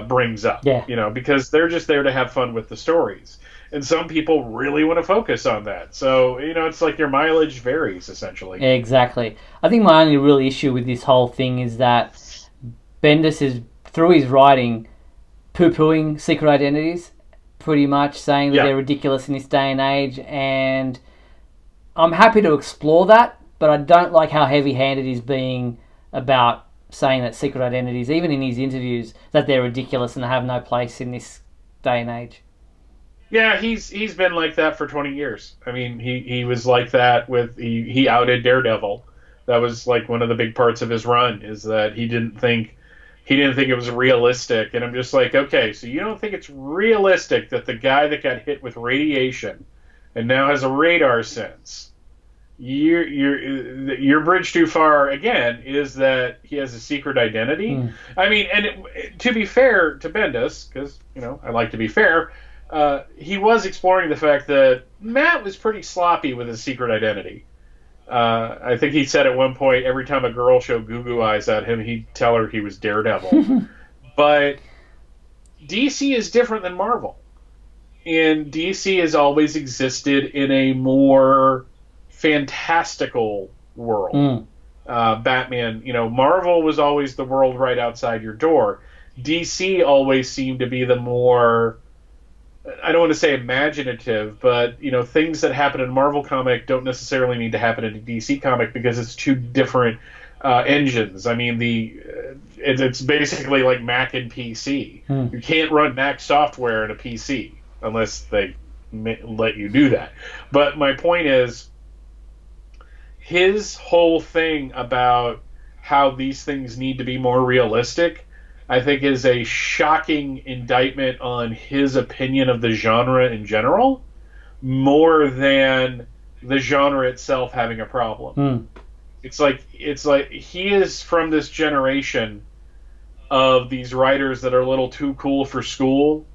Speaker 2: brings up.
Speaker 1: Yeah.
Speaker 2: Because they're just there to have fun with the stories. And some people really want to focus on that. So, it's like your mileage varies, essentially.
Speaker 1: Exactly. I think my only real issue with this whole thing is that Bendis is, through his writing, poo-pooing secret identities, pretty much saying that they're ridiculous in this day and age. And I'm happy to explore that, but I don't like how heavy-handed he's being about saying that secret identities, even in his interviews, that they're ridiculous and they have no place in this day and age.
Speaker 2: Yeah, he's been like that for 20 years. He was like that with he outed Daredevil. That was like one of the big parts of his run, is that he didn't think it was realistic. And I'm just like, okay, so you don't think it's realistic that the guy that got hit with radiation and now has a radar sense, your bridge too far again is that he has a secret identity. To be fair to Bendis, because I like to be fair. He was exploring the fact that Matt was pretty sloppy with his secret identity. I think he said at one point, every time a girl showed goo-goo eyes at him, he'd tell her he was Daredevil. But DC is different than Marvel. And DC has always existed in a more fantastical world. Batman, Marvel was always the world right outside your door. DC always seemed to be the more... I don't want to say imaginative, but things that happen in a Marvel comic don't necessarily need to happen in a DC comic because it's two different engines. It's basically like Mac and PC. You can't run Mac software in a PC unless they let you do that. But my point is, his whole thing about how these things need to be more realistic, I think, is a shocking indictment on his opinion of the genre in general, more than the genre itself having a problem. It's like he is from this generation of these writers that are a little too cool for school.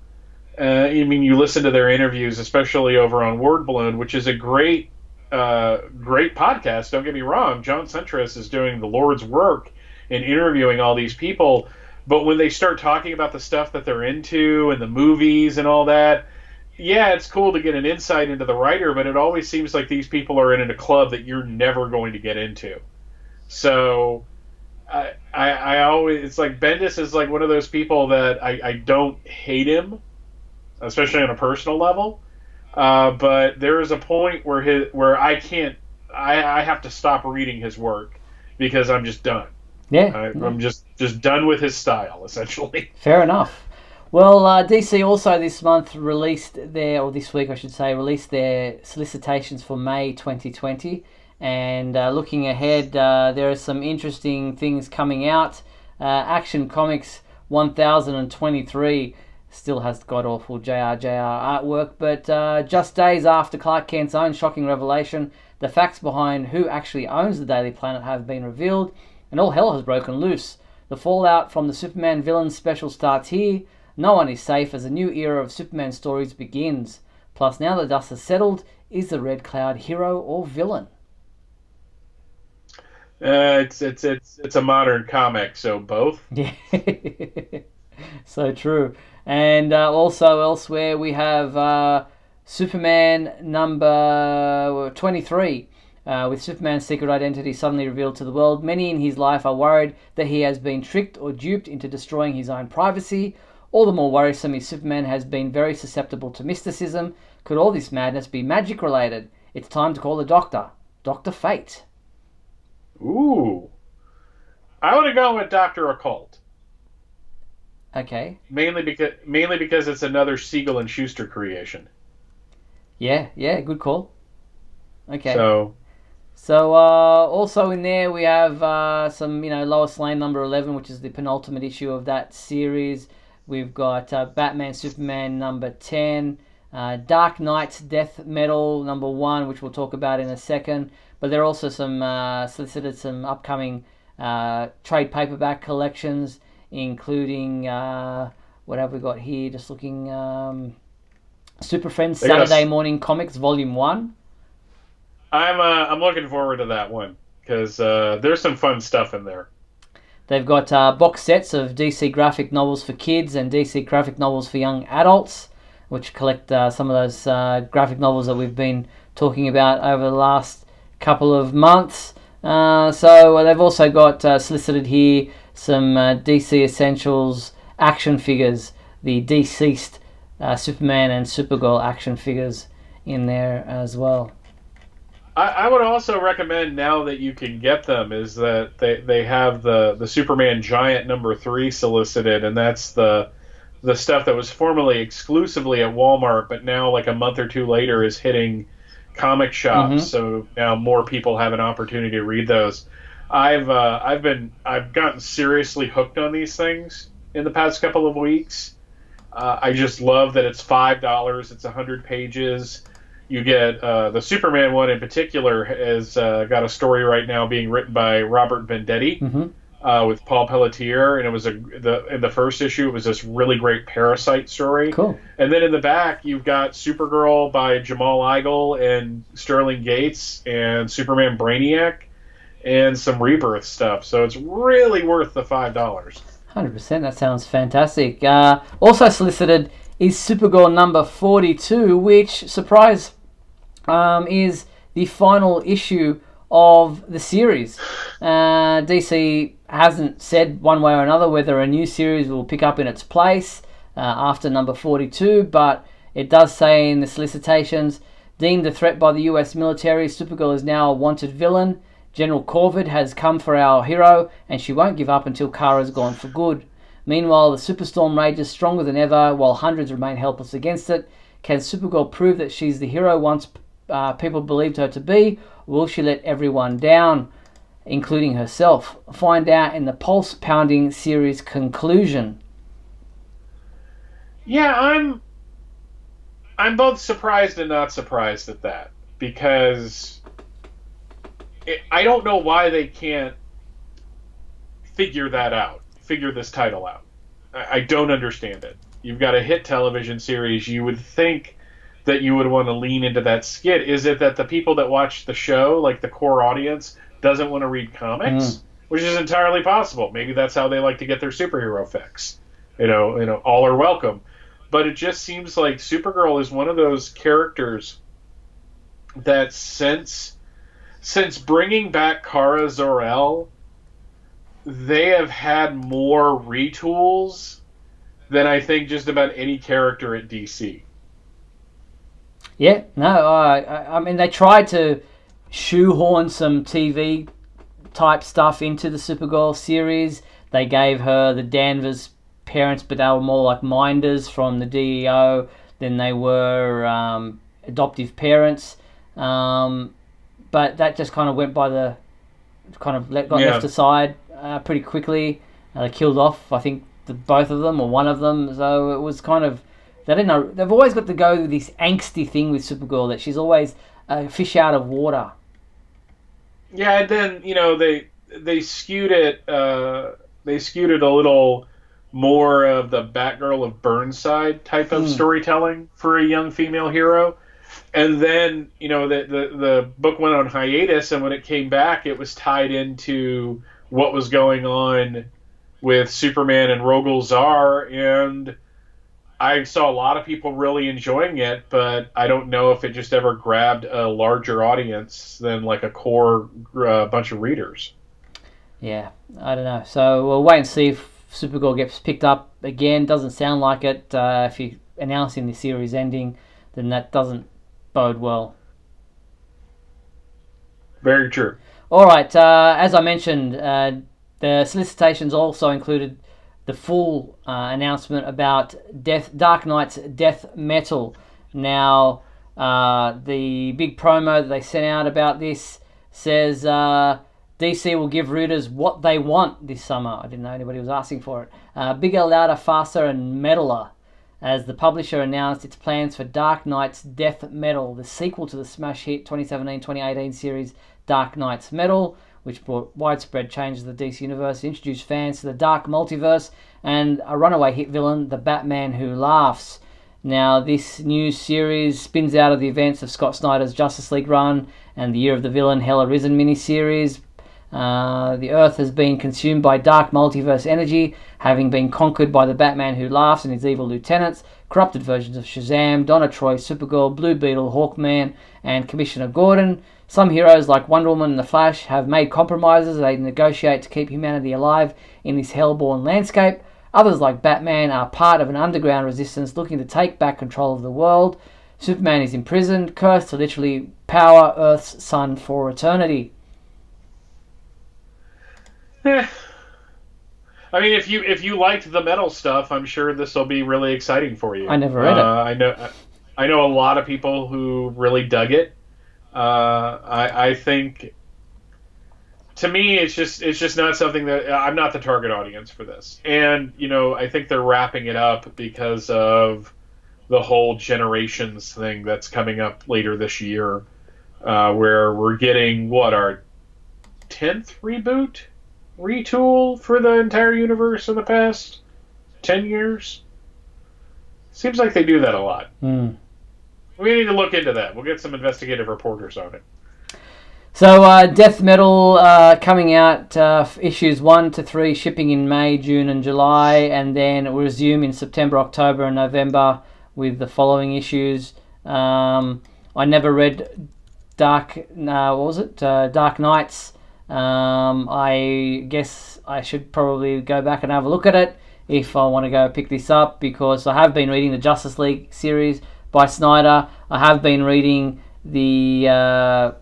Speaker 2: You listen to their interviews, especially over on Word Balloon, which is a great podcast. Don't get me wrong. John Centris is doing the Lord's work in interviewing all these people. But when they start talking about the stuff that they're into and the movies and all that, yeah, it's cool to get an insight into the writer, but it always seems like these people are in a club that you're never going to get into. So I always, it's like Bendis is like one of those people that I don't hate him, especially on a personal level. But there is a point where I have to stop reading his work because I'm just done.
Speaker 1: Yeah.
Speaker 2: I'm just done with his style, essentially.
Speaker 1: Fair enough. Well, DC also this week released their solicitations for May 2020. And looking ahead, there are some interesting things coming out. Action Comics 1023 still has god-awful JRJR artwork, but just days after Clark Kent's own shocking revelation, the facts behind who actually owns the Daily Planet have been revealed, and all hell has broken loose. The fallout from the Superman villains special starts here. No one is safe as a new era of Superman stories begins. Plus, now the dust has settled, is the Red Cloud hero or villain?
Speaker 2: It's a modern comic, so both.
Speaker 1: Yeah, so true. And also elsewhere we have Superman number 23. With Superman's secret identity suddenly revealed to the world, many in his life are worried that he has been tricked or duped into destroying his own privacy, All the more worrisome is Superman has been very susceptible to mysticism. Could all this madness be magic related? It's time to call the doctor. Dr. Fate.
Speaker 2: Ooh. I would have gone with Dr. Occult.
Speaker 1: Okay.
Speaker 2: Mainly because it's another Siegel and Schuster creation.
Speaker 1: Yeah, good call. Okay.
Speaker 2: So
Speaker 1: also in there we have some, Lois Lane number 11, which is the penultimate issue of that series. We've got Batman Superman number 10, Dark Knight's Death Metal number 1, which we'll talk about in a second. But there are also some solicited some upcoming trade paperback collections, including what have we got here? Just looking, Super Friends Saturday Morning Comics Volume 1.
Speaker 2: I'm looking forward to that one because there's some fun stuff in there.
Speaker 1: They've got box sets of DC graphic novels for kids and DC graphic novels for young adults, which collect some of those graphic novels that we've been talking about over the last couple of months. So they've also got solicited here some DC Essentials action figures, the deceased Superman and Supergirl action figures in there as well.
Speaker 2: I would also recommend, now that you can get them, is that they have the Superman Giant number 3 solicited, and that's the stuff that was formerly exclusively at Walmart, but now like a month or two later is hitting comic shops. Mm-hmm. So now more people have an opportunity to read those. I've gotten seriously hooked on these things in the past couple of weeks. I just love that it's $5. It's 100 pages. You get the Superman one in particular has got a story right now being written by Robert Venditti with Paul Pelletier, and it was in the first issue it was this really great Parasite story.
Speaker 1: Cool.
Speaker 2: And then in the back you've got Supergirl by Jamal Igle and Sterling Gates and Superman Brainiac and some Rebirth stuff. So it's really worth the $5.
Speaker 1: 100%. That sounds fantastic. Also solicited is Supergirl number 42, which, surprise, is the final issue of the series. DC hasn't said one way or another whether a new series will pick up in its place after number 42, but it does say in the solicitations, deemed a threat by the US military, Supergirl is now a wanted villain. General Corvid has come for our hero, and she won't give up until Kara's gone for good. Meanwhile, the superstorm rages stronger than ever, while hundreds remain helpless against it. Can Supergirl prove that she's the hero once people believed her to be, or will she let everyone down, including herself? Find out in the pulse-pounding series conclusion.
Speaker 2: Yeah, I'm both surprised and not surprised at that, because I don't know why they can't figure this title out. I don't understand it. You've got a hit television series. You would think that you would want to lean into that skit. Is it that the people that watch the show, like the core audience, doesn't want to read comics? Which is entirely possible. Maybe that's how they like to get their superhero fix. All are welcome. But it just seems like Supergirl is one of those characters that since bringing back Kara Zor-El, they have had more retools than I think just about any character at DC.
Speaker 1: Yeah, no, I mean, they tried to shoehorn some TV type stuff into the Supergirl series. They gave her the Danvers parents, but they were more like minders from the DEO than they were adoptive parents. But that just kind of went by the left aside pretty quickly. They killed off, I think, both of them or one of them. So it was kind of, they didn't know. They've always got to go with this angsty thing with Supergirl that she's always a fish out of water.
Speaker 2: Yeah, and then they skewed it. They skewed it a little more of the Batgirl of Burnside type of storytelling for a young female hero. And then, the book went on hiatus, and when it came back, it was tied into what was going on with Superman and Rogol Zaar, and I saw a lot of people really enjoying it, but I don't know if it just ever grabbed a larger audience than like a core bunch of readers.
Speaker 1: Yeah, I don't know. So we'll wait and see if Supergirl gets picked up again, doesn't sound like it. If you're announcing the series ending, then that doesn't bode well.
Speaker 2: Very true.
Speaker 1: All right, as I mentioned, the solicitations also included the full announcement about Dark Knight's death metal. Now, the big promo that they sent out about this says DC will give readers what they want this summer. I didn't know anybody was asking for it. Bigger, louder, faster, and metaler. As the publisher announced its plans for Dark Knight's Death Metal, the sequel to the smash hit 2017-2018 series Dark Knight's Metal, which brought widespread changes to the DC Universe, introduced fans to the Dark Multiverse, and a runaway hit villain, the Batman Who Laughs. Now, this new series spins out of the events of Scott Snyder's Justice League run and the Year of the Villain Hell Arisen miniseries. The Earth has been consumed by dark multiverse energy, having been conquered by the Batman Who Laughs and his evil lieutenants, corrupted versions of Shazam, Donna Troy, Supergirl, Blue Beetle, Hawkman, and Commissioner Gordon. Some heroes like Wonder Woman and the Flash have made compromises. They negotiate to keep humanity alive in this hellborn landscape. Others like Batman are part of an underground resistance looking to take back control of the world. Superman is imprisoned, cursed to literally power Earth's sun for eternity.
Speaker 2: I mean, if you liked the metal stuff, I'm sure this will be really exciting for you.
Speaker 1: I never read it.
Speaker 2: I know a lot of people who really dug it. I think, to me, it's just not something that I'm not the target audience for this. And I think they're wrapping it up because of the whole Generations thing that's coming up later this year, where we're getting our 10th retool for the entire universe in the past 10 years. Seems like they do that a lot. We need to look into that. We'll get some investigative reporters on it.
Speaker 1: So, Death Metal coming out, issues 1 to 3 shipping in May, June and July, and then it will resume in September, October and November with the following issues. I never read Dark Knights. I guess I should probably go back and have a look at it if I want to go pick this up, because I have been reading the Justice League series by Snyder. I have been reading the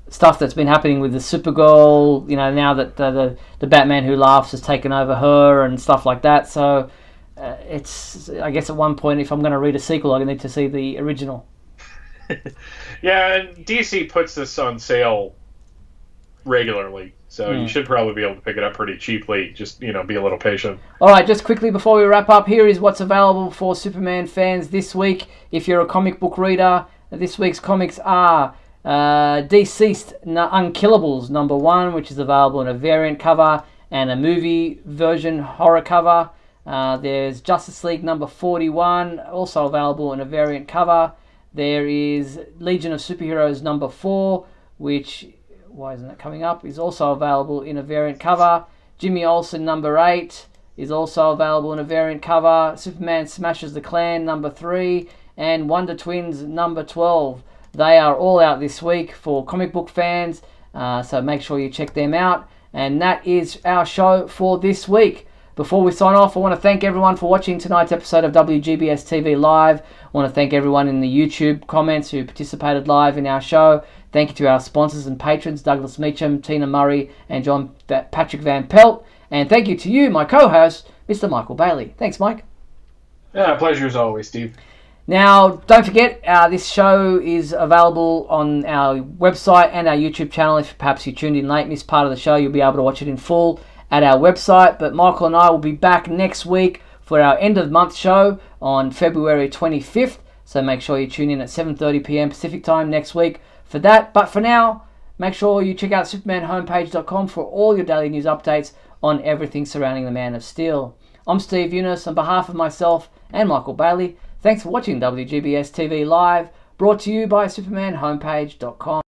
Speaker 1: stuff that's been happening with the Supergirl, now that the Batman Who Laughs has taken over her and stuff like that. So I guess at one point, if I'm going to read a sequel, I need to see the original.
Speaker 2: Yeah, and DC puts this on sale regularly, so you should probably be able to pick it up pretty cheaply. Just be a little patient.
Speaker 1: All right, just quickly before we wrap up, here is what's available for Superman fans this week. If you're a comic book reader, this week's comics are Deceased Unkillables #1, which is available in a variant cover and a movie version horror cover. There's Justice League #41, also available in a variant cover. There is Legion of Superheroes #4, which, why isn't that coming up, is also available in a variant cover. Jimmy Olsen #8 is also available in a variant cover. Superman Smashes the Klan #3 and Wonder Twins #12. They are all out this week for comic book fans, so make sure you check them out. And that is our show for this week. Before we sign off, I want to thank everyone for watching tonight's episode of WGBS TV Live. I want to thank everyone in the YouTube comments who participated live in our show. Thank you to our sponsors and patrons, Douglas Meacham, Tina Murray, and John Patrick Van Pelt. And thank you to you, my co-host, Mr. Michael Bailey. Thanks, Mike.
Speaker 2: Yeah, pleasure as always, Steve.
Speaker 1: Now, don't forget, this show is available on our website and our YouTube channel. If perhaps you tuned in late, missed part of the show, you'll be able to watch it in full at our website. But Michael and I will be back next week for our end of month show on February 25th. So make sure you tune in at 7:30 p.m. Pacific time next week for that. But for now, make sure you check out supermanhomepage.com for all your daily news updates on everything surrounding the Man of Steel. I'm Steve Eunice on behalf of myself and Michael Bailey. Thanks for watching WGBS TV Live, brought to you by supermanhomepage.com.